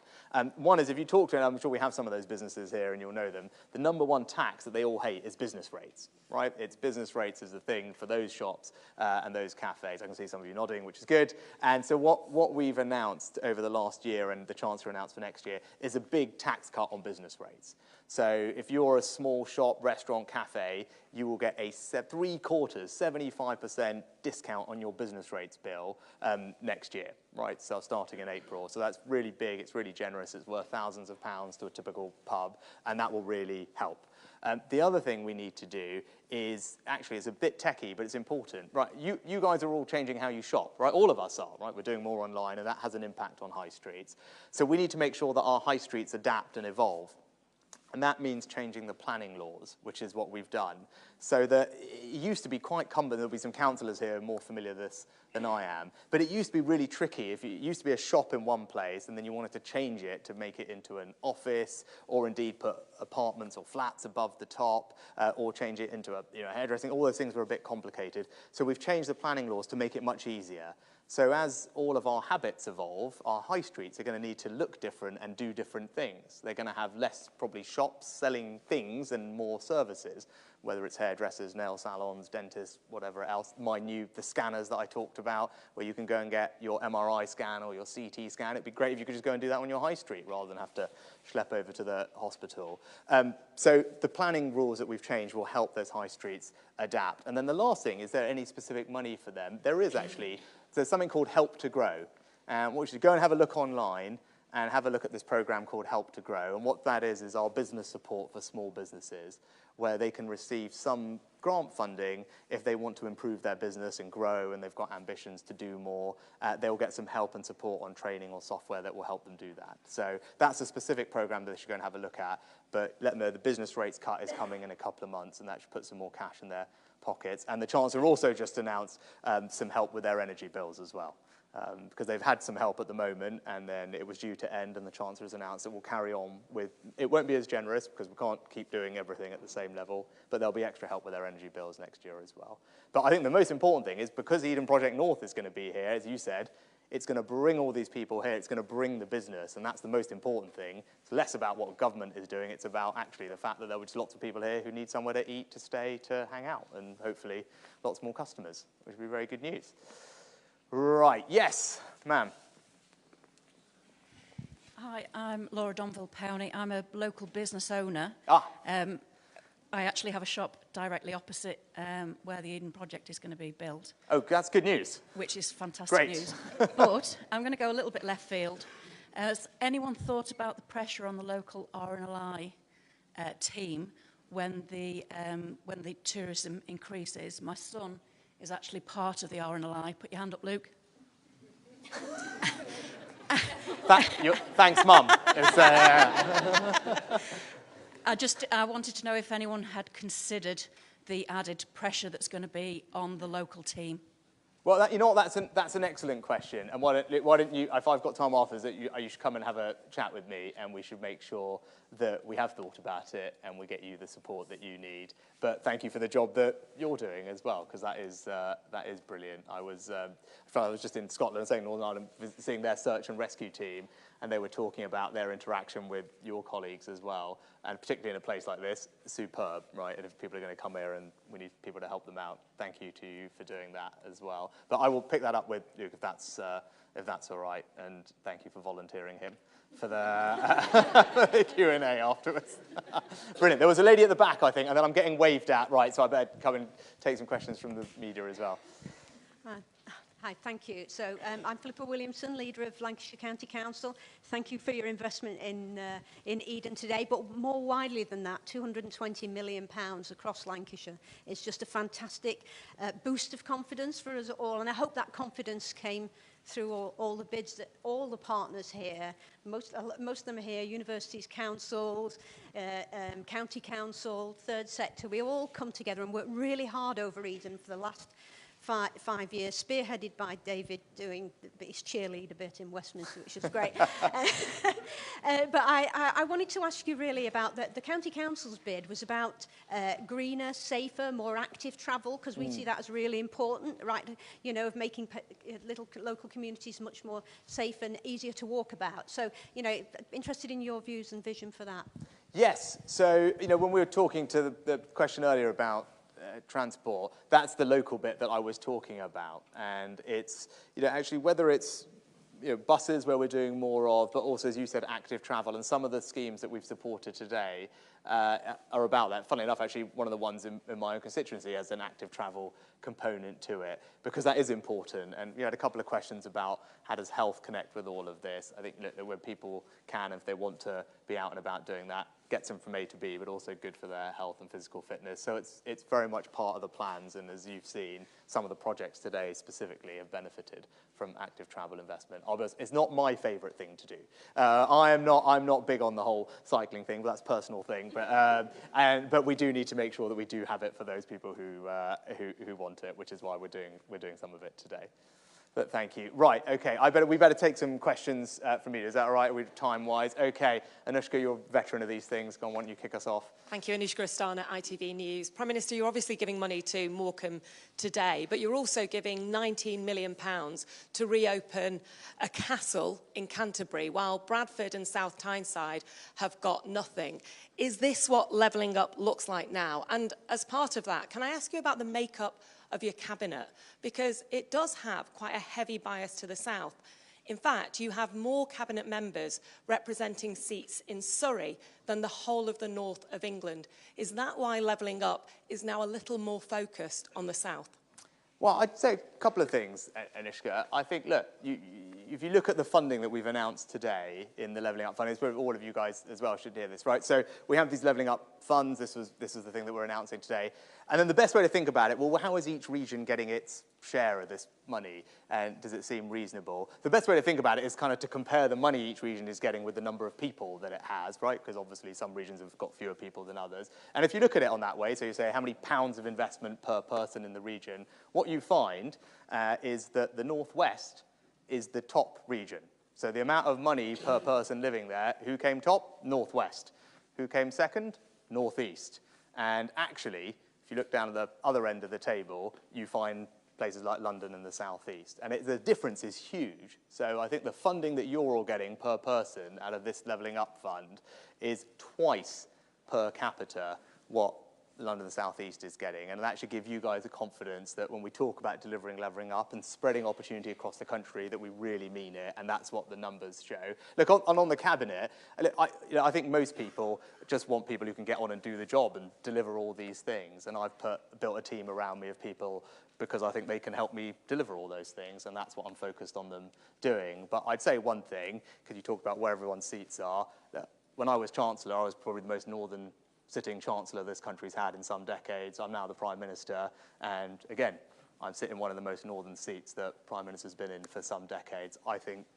One is, if you talk to, and I'm sure we have some of those businesses here and you'll know them, the number one tax that they all hate is business rates, right? It's business rates is the thing for those shops and those cafes. I can see some of you nodding, which is good. And so what we've announced over the last year, and the Chancellor announced for next year, is a big tax cut on business rates. So if you're a small shop, restaurant, cafe, you will get a 3/4, 75% discount on your business rates bill next year, right? So starting in April. So that's really big, it's really generous, it's worth thousands of pounds to a typical pub, and that will really help. The other thing we need to do is, actually it's a bit techie, but it's important, right? You guys are all changing how you shop, right? All of us are, right? We're doing more online, and that has an impact on high streets. So we need to make sure that our high streets adapt and evolve. And that means changing the planning laws, which is what we've done. So that it used to be quite cumbersome. There'll be some councillors here more familiar with this than I am. But it used to be really tricky. It used to be a shop in one place, and then you wanted to change it to make it into an office, or indeed put apartments or flats above the top, or change it into a hairdressing. All those things were a bit complicated. So we've changed the planning laws to make it much easier. So as all of our habits evolve, our high streets are going to need to look different and do different things. They're going to have less, probably, shops selling things and more services, whether it's hairdressers, nail salons, dentists, whatever else. The scanners that I talked about, where you can go and get your MRI scan or your CT scan. It'd be great if you could just go and do that on your high street rather than have to schlep over to the hospital. So the planning rules that we've changed will help those high streets adapt. And then the last thing, is there any specific money for them? There is actually. There's something called Help to Grow. And what you should go and have a look online and have a look at this program called Help to Grow. And what that is our business support for small businesses, where they can receive some grant funding if they want to improve their business and grow and they've got ambitions to do more. They'll get some help and support on training or software that will help them do that. So that's a specific program that they should go and have a look at. But let them know the business rates cut is coming in a couple of months, and that should put some more cash in their pockets. And the Chancellor also just announced some help with their energy bills as well. Because they've had some help at the moment, and then it was due to end, and the Chancellor has announced that we'll carry on with, it won't be as generous because we can't keep doing everything at the same level, but there'll be extra help with their energy bills next year as well. But I think the most important thing is, because Eden Project North is going to be here, as you said, it's going to bring all these people here, it's going to bring the business, and that's the most important thing. It's less about what government is doing, it's about actually the fact that there were just lots of people here who need somewhere to eat, to stay, to hang out, and hopefully lots more customers, which would be very good news. Right, yes, ma'am. Hi, I'm Laura Donville-Powney. I'm a local business owner. I actually have a shop directly opposite where the Eden Project is going to be built. Oh, that's good news. Which is fantastic Great. news. But I'm going to go a little bit left field. Has anyone thought about the pressure on the local RNLI team when the tourism increases? My son is actually part of the RNLI. Put your hand up, Luke. Thanks, Mum. I wanted to know if anyone had considered the added pressure that's going to be on the local team. Well, you know what, that's an excellent question. And why don't you, if I've got time afterwards, you should come and have a chat with me, and we should make sure that we have thought about it and we get you the support that you need. But thank you for the job that you're doing as well, because that is brilliant. I was just in Scotland, saying Northern Ireland, seeing their search and rescue team, and they were talking about their interaction with your colleagues as well, and particularly in a place like this, superb, right? And if people are going to come here and we need people to help them out, thank you to you for doing that as well. But I will pick that up with Luke if that's all right, and thank you for volunteering him for the Q&A afterwards. Brilliant. There was a lady at the back, I think, and then I'm getting waved at, right, so I better come and take some questions from the media as well. Hi, thank you. So I'm Philippa Williamson, leader of Lancashire County Council. Thank you for your investment in Eden today, but more widely than that, £220 million across Lancashire. It's just a fantastic boost of confidence for us all, and I hope that confidence came through all the bids that all the partners here, most of them are here, universities, councils, county council, third sector, we all come together and work really hard over Eden for the last 5 years, spearheaded by David doing his cheerleader bit in Westminster, which was great. But I wanted to ask you really about the County Council's bid was about greener, safer, more active travel, because we see that as really important, right? You know, of making little local communities much more safe and easier to walk about. So, you know, interested in your views and vision for that. Yes. So, you know, when we were talking to the question earlier about transport, that's the local bit that I was talking about. And it's, you know, actually whether it's, you know, buses where we're doing more of, but also, as you said, active travel, and some of the schemes that we've supported today are about that. Funnily enough, actually, one of the ones in my own constituency has an active travel component to it, because that is important. And we had a couple of questions about how does health connect with all of this. I think that where people can, if they want to be out and about doing that, gets them from A to B, but also good for their health and physical fitness. So it's very much part of the plans, and as you've seen, some of the projects today specifically have benefited from active travel investment. It's not my favourite thing to do. I'm not big on the whole cycling thing, but that's a personal thing. But we do need to make sure that we do have it for those people who want it, which is why we're doing some of it today. But thank you. Right, okay, we better take some questions from you. Is that all right, time-wise? Okay, Anushka, you're a veteran of these things. Go on, why don't you kick us off? Thank you, Anushka Astana, ITV News. Prime Minister, you're obviously giving money to Morecambe today, but you're also giving £19 million to reopen a castle in Canterbury, while Bradford and South Tyneside have got nothing. Is this what levelling up looks like now? And as part of that, can I ask you about the makeup of your cabinet? Because it does have quite a heavy bias to the south. In fact, you have more cabinet members representing seats in Surrey than the whole of the north of England. Is that why levelling up is now a little more focused on the south? Well, I'd say a couple of things, Anushka. I think, look, if you look at the funding that we've announced today in the Levelling Up Fund, it's probably all of you guys as well should hear this, right? So we have these Levelling Up funds. This was the thing that we're announcing today. And then the best way to think about it, well, how is each region getting its share of this money? And does it seem reasonable? The best way to think about it is kind of to compare the money each region is getting with the number of people that it has, right? Because obviously some regions have got fewer people than others. And if you look at it on that way, so you say how many pounds of investment per person in the region, what you find is that the Northwest is the top region. So the amount of money per person living there, who came top? Northwest. Who came second? Northeast. And actually, if you look down at the other end of the table, you find places like London and the southeast. And the difference is huge. So I think the funding that you're all getting per person out of this Levelling Up Fund is twice per capita what London and the southeast is getting. And that should give you guys the confidence that when we talk about delivering Levelling Up and spreading opportunity across the country, that we really mean it. And that's what the numbers show. Look, on the cabinet, I think most people just want people who can get on and do the job and deliver all these things. And I've built a team around me of people because I think they can help me deliver all those things, and that's what I'm focused on them doing. But I'd say one thing, because you talk about where everyone's seats are, that when I was Chancellor, I was probably the most northern sitting Chancellor this country's had in some decades. I'm now the Prime Minister, and again, I'm sitting in one of the most northern seats that Prime Minister's been in for some decades. I think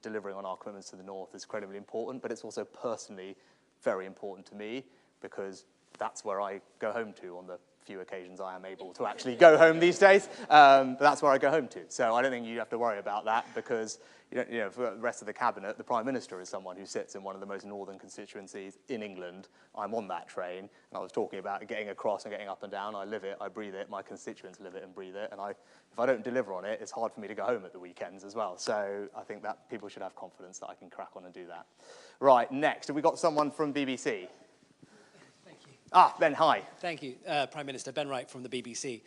delivering on our commitments to the north is incredibly important, but it's also personally very important to me because that's where I go home to on the few occasions I am able to actually go home these days. But that's where I go home to. So I don't think you have to worry about that because for the rest of the cabinet, the Prime Minister is someone who sits in one of the most northern constituencies in England. I'm on that train, and I was talking about getting across and getting up and down. I live it, I breathe it, my constituents live it and breathe it, and if I don't deliver on it, it's hard for me to go home at the weekends as well. So I think that people should have confidence that I can crack on and do that. Right, next, have we got someone from BBC? Ben, hi. Thank you, Prime Minister. Ben Wright from the BBC.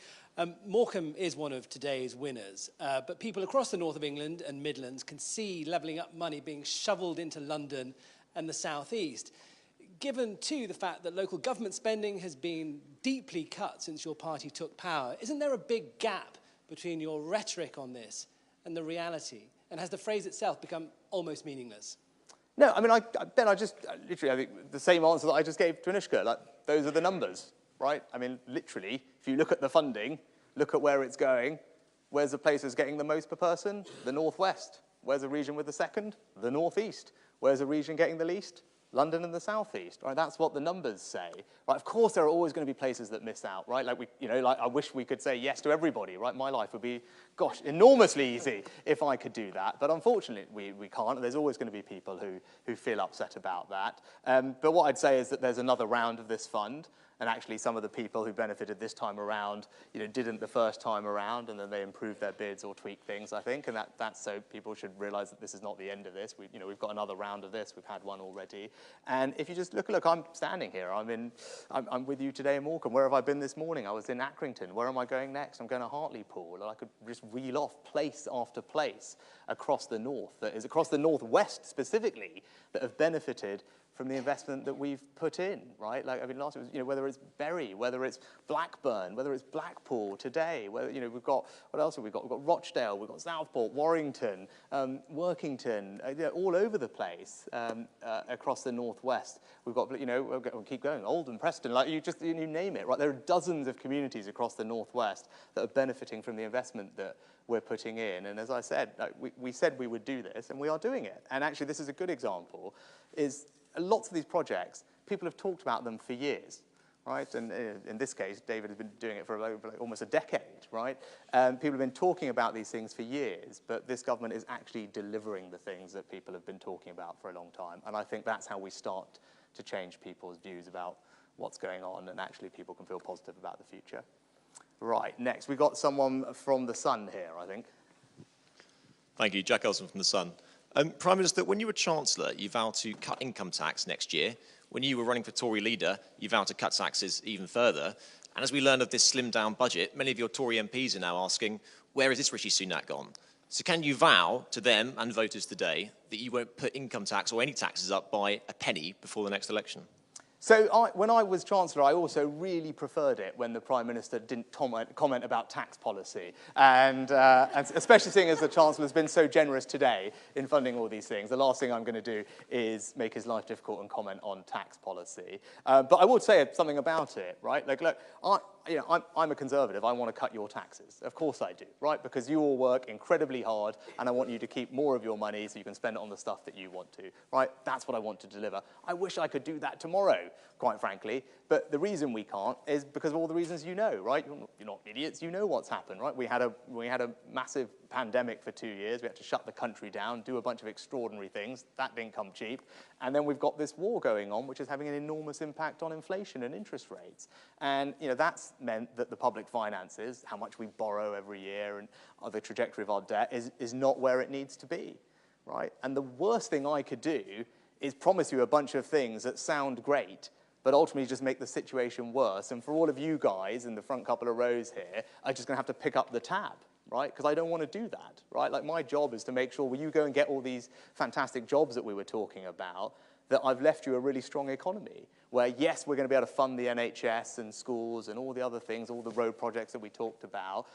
Morecambe is one of today's winners, but people across the north of England and Midlands can see levelling up money being shoveled into London and the southeast. Given, too, the fact that local government spending has been deeply cut since your party took power, isn't there a big gap between your rhetoric on this and the reality? And has the phrase itself become almost meaningless? No, I mean, Ben, I think the same answer that I just gave to Anushka. Like, those are the numbers, right? I mean, literally, if you look at the funding, look at where it's going, where's the place that's getting the most per person? The Northwest. Where's the region with the second? The Northeast. Where's the region getting the least? London and the southeast, right? That's what the numbers say, right? Of course, there are always going to be places that miss out, right? Like I wish we could say yes to everybody, right? My life would be, gosh, enormously easy if I could do that, but unfortunately, we can't. There's always going to be people who feel upset about that. But what I'd say is that there's another round of this fund, and actually some of the people who benefited this time around, didn't the first time around, and then they improved their bids or tweaked things, I think, and that's so people should realise that this is not the end of this. We've got another round of this. We've had one already. And if you just look, I'm standing here. I'm with you today in Morecambe. Where have I been this morning? I was in Accrington. Where am I going next? I'm going to Hartlepool. And I could just reel off place after place across the north, that is across the northwest specifically, that have benefited from the investment that we've put in, right? Like, last year was, whether it's Bury, whether it's Blackburn, whether it's Blackpool today, whether, we've got, what else have we got? We've got Rochdale, we've got Southport, Warrington, Workington, all over the place across the northwest. We've got, we'll keep going, Oldham, Preston, like you name it, right? There are dozens of communities across the northwest that are benefiting from the investment that we're putting in. And as I said, we said we would do this, and we are doing it. And actually, this is a good example, is lots of these projects, people have talked about them for years, right? And in this case, David has been doing it for like almost a decade, right? People have been talking about these things for years, but this government is actually delivering the things that people have been talking about for a long time. And I think that's how we start to change people's views about what's going on, and actually people can feel positive about the future. Right, next, we've got someone from The Sun here, I think. Thank you, Jack Elson from The Sun. Prime Minister, when you were Chancellor, you vowed to cut income tax next year. When you were running for Tory leader, you vowed to cut taxes even further. And as we learned of this slimmed-down budget, many of your Tory MPs are now asking, where is this Rishi Sunak gone? So can you vow to them and voters today that you won't put income tax or any taxes up by a penny before the next election? So when I was Chancellor, I also really preferred it when the Prime Minister didn't comment about tax policy. And especially seeing as the Chancellor has been so generous today in funding all these things, the last thing I'm going to do is make his life difficult and comment on tax policy. But I would say something about it, right? Like, look, I'm a Conservative. I want to cut your taxes. Of course I do, right? Because you all work incredibly hard, and I want you to keep more of your money so you can spend it on the stuff that you want to, right? That's what I want to deliver. I wish I could do that tomorrow, quite frankly, but the reason we can't is because of all the reasons you know, right? You're not idiots, you know what's happened, right? We had a massive pandemic for 2 years, we had to shut the country down, do a bunch of extraordinary things, that didn't come cheap, and then we've got this war going on, which is having an enormous impact on inflation and interest rates. And that's meant that the public finances, how much we borrow every year and the trajectory of our debt is not where it needs to be, right? And the worst thing I could do is promise you a bunch of things that sound great, but ultimately just make the situation worse. And for all of you guys in the front couple of rows here, I'm just going to have to pick up the tab, right? Because I don't want to do that, right? Like, my job is to make sure when you go and get all these fantastic jobs that we were talking about, that I've left you a really strong economy, where, yes, we're going to be able to fund the NHS and schools and all the other things, all the road projects that we talked about,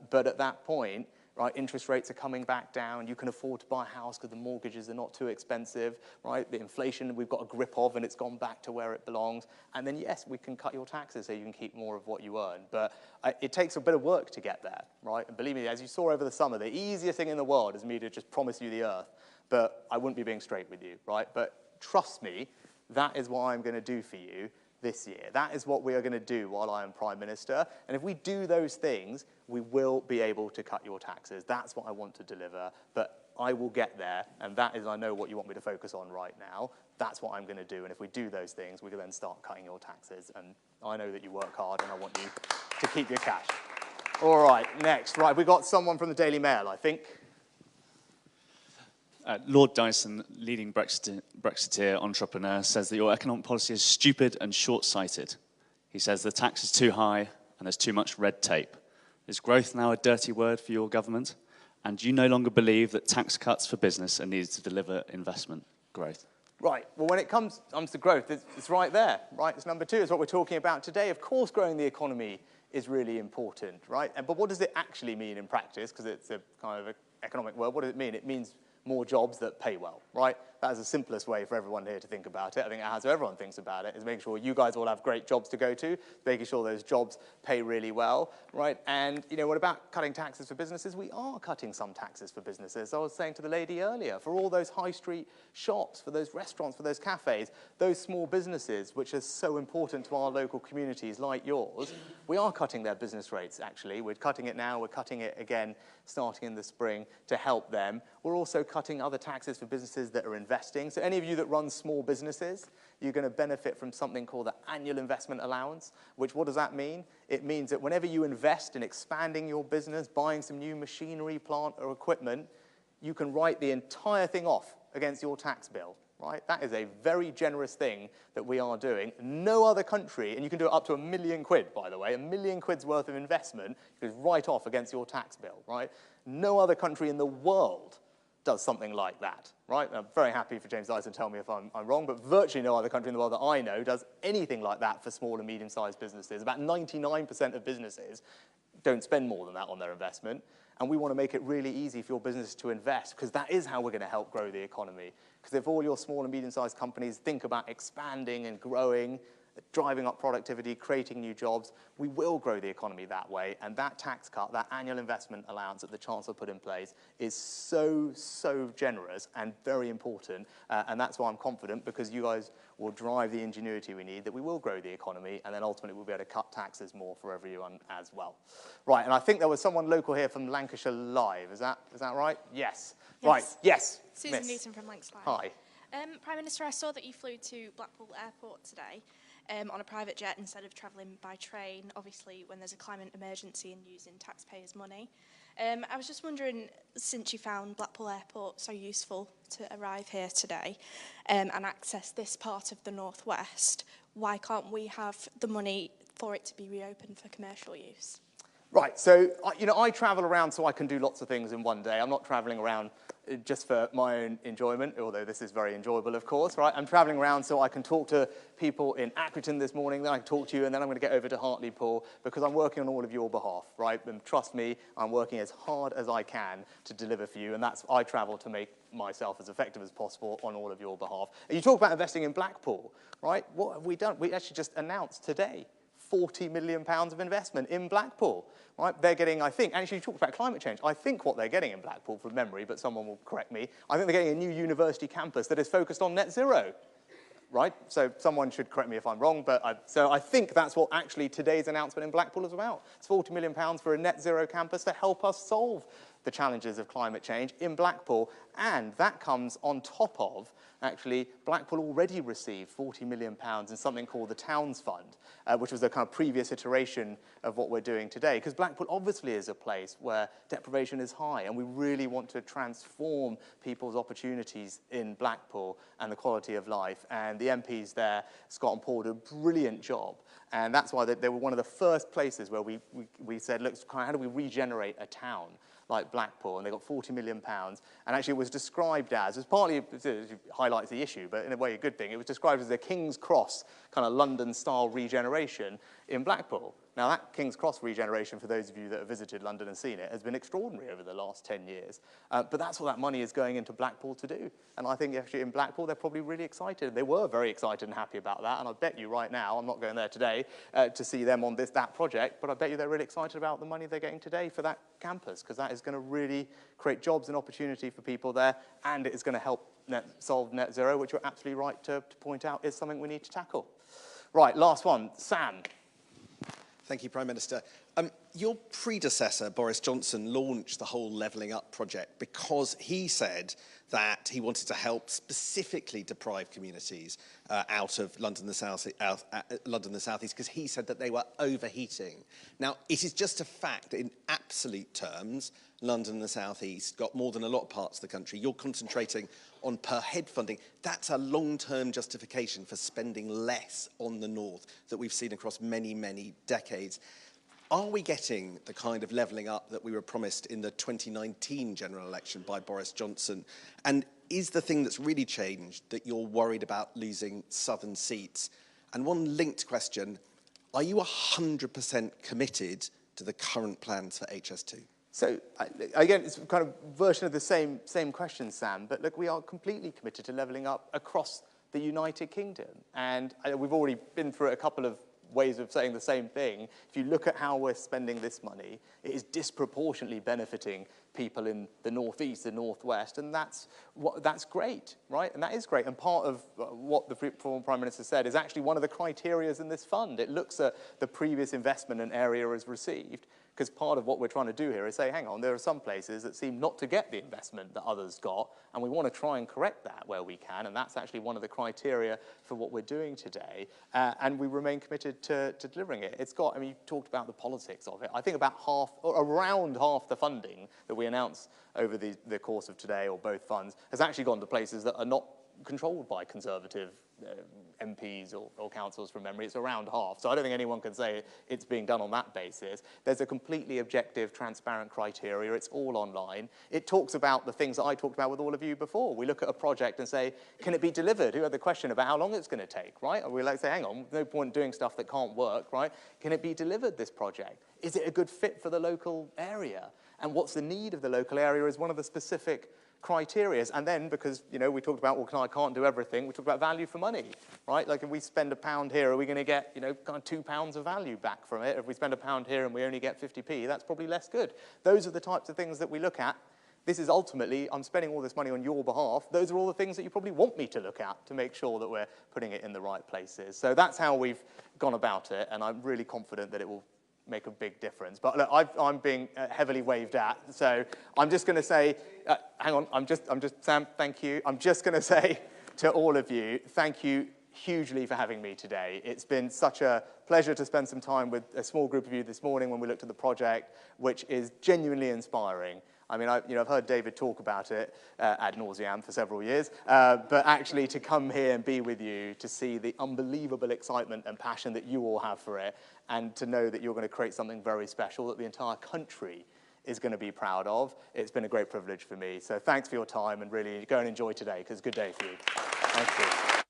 but at that point, right, interest rates are coming back down, you can afford to buy a house because the mortgages are not too expensive, right? The inflation we've got a grip of and it's gone back to where it belongs. And then, yes, we can cut your taxes so you can keep more of what you earn. But it takes a bit of work to get there, right? And believe me, as you saw over the summer, the easiest thing in the world is me to just promise you the earth. But I wouldn't be being straight with you, right? But trust me, that is what I'm going to do for you this year. That is what we are going to do while I am Prime Minister. And if we do those things, we will be able to cut your taxes. That's what I want to deliver. But I will get there, and that is, I know, what you want me to focus on right now. That's what I'm going to do. And if we do those things, we can then start cutting your taxes. And I know that you work hard, and I want you to keep your cash. All right, next. Right, we've got someone from the Daily Mail, I think. Lord Dyson, leading Brexiteer entrepreneur, says that your economic policy is stupid and short-sighted. He says the tax is too high and there's too much red tape. Is growth now a dirty word for your government? And do you no longer believe that tax cuts for business are needed to deliver investment growth? Right, well, when it comes to growth, it's right there, right? It's number two, it's what we're talking about today. Of course, growing the economy is really important, right? But what does it actually mean in practice? Because it's a kind of an economic word. What does it mean? It means more jobs that pay well, right? That is the simplest way for everyone here to think about it. I think how everyone thinks about it is making sure you guys all have great jobs to go to, making sure those jobs pay really well, right? And, what about cutting taxes for businesses? We are cutting some taxes for businesses. I was saying to the lady earlier, for all those high street shops, for those restaurants, for those cafes, those small businesses, which are so important to our local communities like yours, we are cutting their business rates, actually. We're cutting it now, we're cutting it again starting in the spring to help them. We're also cutting other taxes for businesses that are investing. So any of you that run small businesses, you're going to benefit from something called the annual investment allowance, which, what does that mean? It means that whenever you invest in expanding your business, buying some new machinery, plant, or equipment, you can write the entire thing off against your tax bill, right? That is a very generous thing that we are doing. No other country, and you can do it up to £1 million, by the way, £1 million worth of investment, you can write off against your tax bill, right? No other country in the world does something like that, right? I'm very happy for James Dyson to tell me if I'm wrong, but virtually no other country in the world that I know does anything like that for small and medium-sized businesses. About 99% of businesses don't spend more than that on their investment, and we want to make it really easy for your business to invest, because that is how we're going to help grow the economy. Because if all your small and medium-sized companies think about expanding and growing, driving up productivity, creating new jobs. We will grow the economy that way, and that tax cut, that annual investment allowance that the Chancellor put in place is so, so generous and very important, and that's why I'm confident, because you guys will drive the ingenuity we need, that we will grow the economy, and then ultimately we'll be able to cut taxes more for everyone as well. Right, and I think there was someone local here from Lancashire Live. Is that right? Yes. Right, yes. Susan Miss. Newton from Lancashire. Hi. Prime Minister, I saw that you flew to Blackpool Airport today on a private jet instead of travelling by train, obviously when there's a climate emergency and using taxpayers' money. I was just wondering, since you found Blackpool Airport so useful to arrive here today and access this part of the northwest, why can't we have the money for it to be reopened for commercial use? Right, so, I travel around so I can do lots of things in one day. I'm not travelling around just for my own enjoyment, although this is very enjoyable, of course, right? I'm travelling around so I can talk to people in Accrington this morning, then I can talk to you, and then I'm going to get over to Hartlepool, because I'm working on all of your behalf, right? And trust me, I'm working as hard as I can to deliver for you, and I travel to make myself as effective as possible on all of your behalf. And you talk about investing in Blackpool, right? What have we done? We actually just announced today £40 million of investment in Blackpool, right? They're getting, I think, actually you talked about climate change. I think what they're getting in Blackpool, from memory, but someone will correct me, I think they're getting a new university campus that is focused on net zero, right? So someone should correct me if I'm wrong, but so I think that's what actually today's announcement in Blackpool is about. It's £40 million for a net zero campus to help us solve the challenges of climate change in Blackpool, and that comes on top of, actually, Blackpool already received £40 million in something called the Towns Fund, which was a kind of previous iteration of what we're doing today, because Blackpool obviously is a place where deprivation is high, and we really want to transform people's opportunities in Blackpool and the quality of life, and the MPs there, Scott and Paul, did a brilliant job, and that's why they were one of the first places where we said, look, how do we regenerate a town like Blackpool, and they got £40 million, and actually it was described as partly, it highlights the issue, but in a way a good thing, it was described as a King's Cross kind of London-style regeneration in Blackpool. Now that King's Cross regeneration, for those of you that have visited London and seen it, has been extraordinary over the last 10 years. But that's what that money is going into Blackpool to do. And I think actually in Blackpool, they're probably really excited. They were very excited and happy about that. And I bet you right now, I'm not going there today to see them on that project, but I bet you they're really excited about the money they're getting today for that campus, because that is going to really create jobs and opportunity for people there, and it is going to help solve net zero, which you're absolutely right to point out is something we need to tackle. Right, last one, Sam. Thank you, Prime Minister. Your predecessor, Boris Johnson, launched the whole Levelling Up project because he said that he wanted to help specifically deprived communities out of London, the South East, because he said that they were overheating. Now, it is just a fact that in absolute terms, London and the South East got more than a lot of parts of the country. You're concentrating on per head funding. That's a long-term justification for spending less on the North that we've seen across many, many decades. Are we getting the kind of levelling up that we were promised in the 2019 general election by Boris Johnson? And is the thing that's really changed that you're worried about losing southern seats? And one linked question, are you 100% committed to the current plans for HS2? So, again, it's kind of version of the same question, Sam, but look, we are completely committed to levelling up across the United Kingdom. And we've already been through a couple of ways of saying the same thing. If you look at how we're spending this money, it is disproportionately benefiting people in the northeast, the northwest, and that's great, right? And that is great. And part of what the former Prime Minister said is actually one of the criteria in this fund. It looks at the previous investment an area has received, because part of what we're trying to do here is say, hang on, there are some places that seem not to get the investment that others got, and we want to try and correct that where we can, and that's actually one of the criteria for what we're doing today, and we remain committed to delivering it. It's got, I mean, you talked about the politics of it. I think about half, or around half the funding that we announced over the course of today, or both funds, has actually gone to places that are not controlled by Conservative MPs or councils from memory. It's around half. So I don't think anyone can say it's being done on that basis. There's a completely objective, transparent criteria. It's all online. It talks about the things that I talked about with all of you before. We look at a project and say, can it be delivered? Who had the question about how long it's going to take, right? And we like say, hang on, no point doing stuff that can't work, right? Can it be delivered, this project? Is it a good fit for the local area? and what's the need of the local area is one of the specific criteria. And then, because, you know, we talked about, well, I can't do everything, we talked about value for money, right? Like, if we spend £1 here, are we going to get, you know, kind of £2 of value back from it? If we spend £1 here and we only get 50p, that's probably less good. Those are the types of things that we look at. This is ultimately, I'm spending all this money on your behalf. Those are all the things that you probably want me to look at to make sure that we're putting it in the right places. So that's how we've gone about it, and I'm really confident that it will make a big difference. But look, I'm being heavily waved at, so I'm just going to say, hang on, I'm just, Sam, thank you. I'm just going to say to all of you, thank you hugely for having me today. It's been such a pleasure to spend some time with a small group of you this morning when we looked at the project, which is genuinely inspiring. I mean, I've heard David talk about it ad nauseam for several years, but actually to come here and be with you, to see the unbelievable excitement and passion that you all have for it, and to know that you're going to create something very special that the entire country is going to be proud of, it's been a great privilege for me. So thanks for your time, and really go and enjoy today, because it's a good day for you. Thank you.